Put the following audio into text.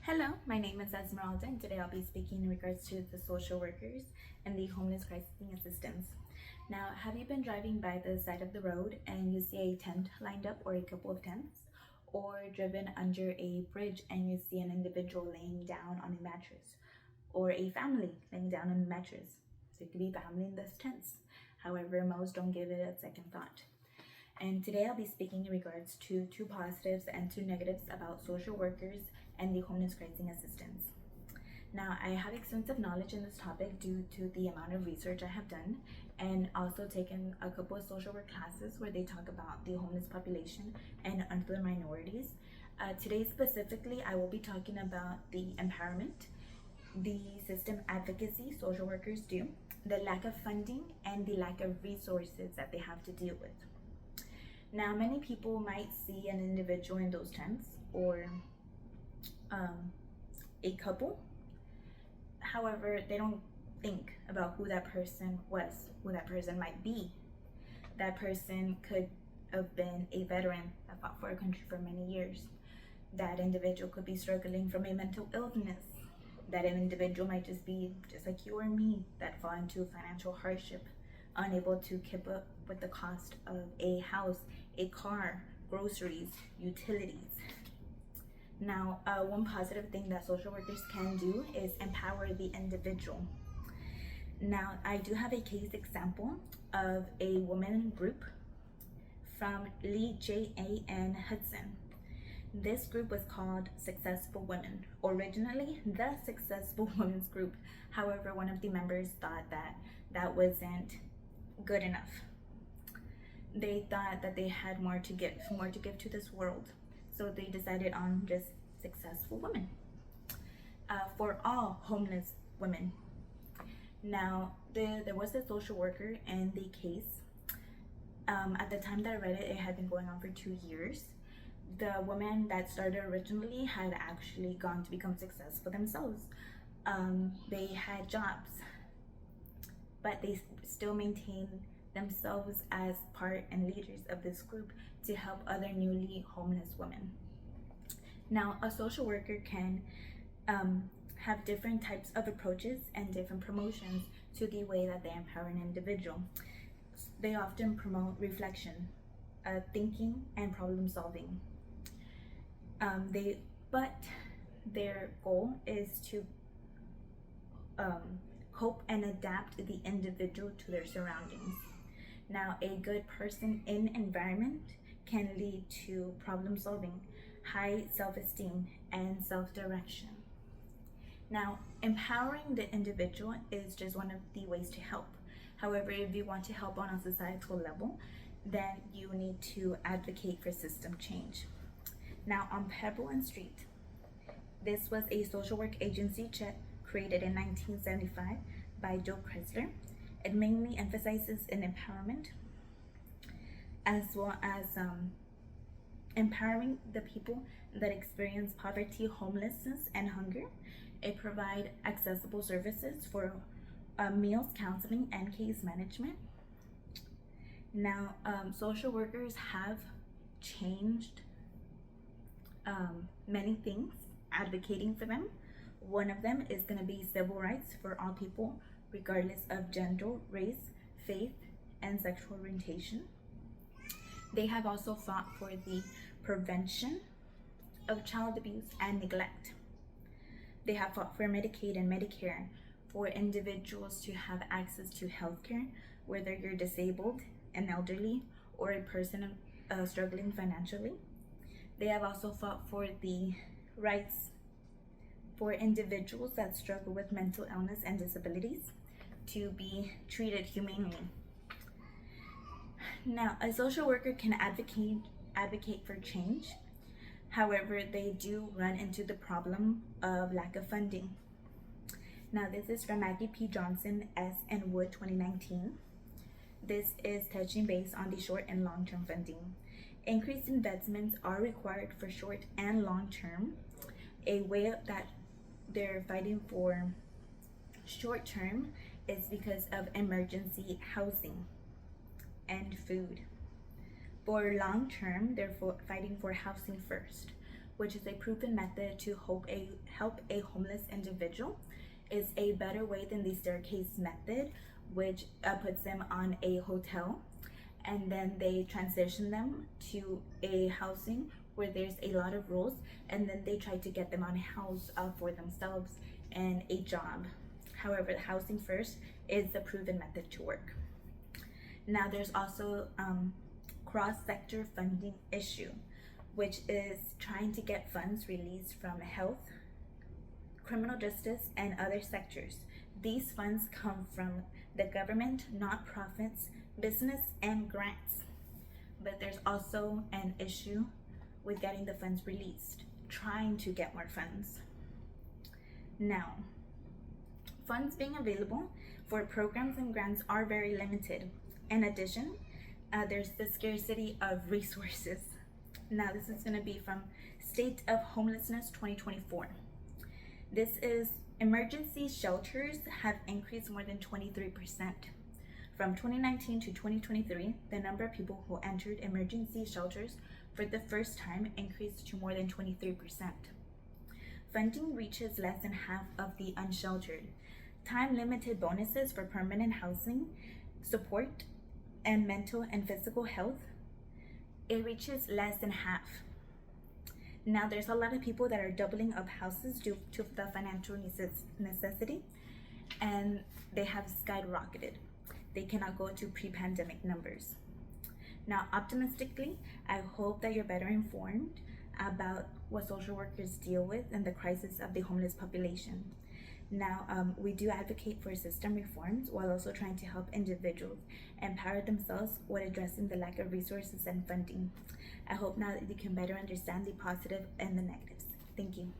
Hello, my name is Esmeralda, and today I'll be speaking in regards to the social workers and the homeless crisis assistance. Now, have you been driving by the side of the road and you see a tent lined up or a couple of tents? Or driven under a bridge and you see an individual laying down on a mattress? Or a family laying down on a mattress? So it could be family in those tents. However, most don't give it a second thought. And today I'll be speaking in regards to two positives and two negatives about social workers and the homeless crisis assistance. Now, I have extensive knowledge in this topic due to the amount of research I have done and also taken a couple of social work classes where they talk about the homeless population and other minorities. Today specifically, I will be talking about the empowerment, the system advocacy social workers do, the lack of funding, and the lack of resources that they have to deal with. Now, many people might see an individual in those tents or a couple. However, they don't think about who that person was, who that person might be. That person could have been a veteran that fought for a country for many years. That individual could be struggling from a mental illness. That individual might just be just like you or me that fall into financial hardship, unable to keep up with the cost of a house, a car, groceries, utilities. Now, one positive thing that social workers can do is empower the individual. Now, I do have a case example of a woman group from Lee J.A.N. Hudson. This group was called Successful Women, originally the Successful Women's Group. However, one of the members thought that that wasn't good enough. They thought that they had more to give to this world. So they decided on just Successful Women for all homeless women. Now, there was a social worker in the case. At the time that I read it, it had been going on for 2 years. The woman that started originally had actually gone to become successful themselves. They had jobs, but they still maintained themselves as part and leaders of this group to help other newly homeless women. Now, a social worker can have different types of approaches and different promotions to the way that they empower an individual. They often promote reflection, thinking, and problem solving. But their goal is to cope and adapt the individual to their surroundings. Now, a good person in environment can lead to problem solving, high self-esteem, and self-direction. Now, empowering the individual is just one of the ways to help. However, if you want to help on a societal level, then you need to advocate for system change. Now, on Pebble and Street, this was a social work agency created in 1975 by Joe Chrysler. It mainly emphasizes an empowerment as well as empowering the people that experience poverty, homelessness, and hunger. It provides accessible services for meals, counseling, and case management. Now, social workers have changed many things, advocating for them. One of them is going to be civil rights for all people, regardless of gender, race, faith, and sexual orientation. They have also fought for the prevention of child abuse and neglect. They have fought for Medicaid and Medicare for individuals to have access to healthcare, whether you're disabled, an elderly, or a person struggling financially. They have also fought for the rights for individuals that struggle with mental illness and disabilities to be treated humanely. Now, a social worker can advocate for change. However, they do run into the problem of lack of funding. Now, this is from Maggie P. Johnson, S. and Wood, 2019. This is touching base on the short and long-term funding. Increased investments are required for short and long-term. A way that they're fighting for short-term is because of emergency housing and food. For long-term, they're fighting for housing first, which is a proven method to help a homeless individual, is a better way than the staircase method, which puts them on a hotel and then they transition them to a housing where there's a lot of rules, and then they try to get them on a house for themselves and a job. However, the housing first is the proven method to work. Now there's also cross-sector funding issue, which is trying to get funds released from health, criminal justice, and other sectors. These funds come from the government, nonprofits, business, and grants. But there's also an issue with getting the funds released, trying to get more funds. Now, funds being available for programs and grants are very limited. In addition, there's the scarcity of resources. Now, this is going to be from State of Homelessness 2024. This is emergency shelters have increased more than 23%. From 2019 to 2023, the number of people who entered emergency shelters for the first time increased to more than 23%. Funding reaches less than half of the unsheltered. Time-limited bonuses for permanent housing, support, and mental and physical health, it reaches less than half. Now, there's a lot of people that are doubling up houses due to the financial necessity, and they have skyrocketed. They cannot go to pre-pandemic numbers. Now, optimistically, I hope that you're better informed about what social workers deal with and the crisis of the homeless population. Now, we do advocate for system reforms while also trying to help individuals empower themselves while addressing the lack of resources and funding. I hope now that you can better understand the positive and the negatives. Thank you.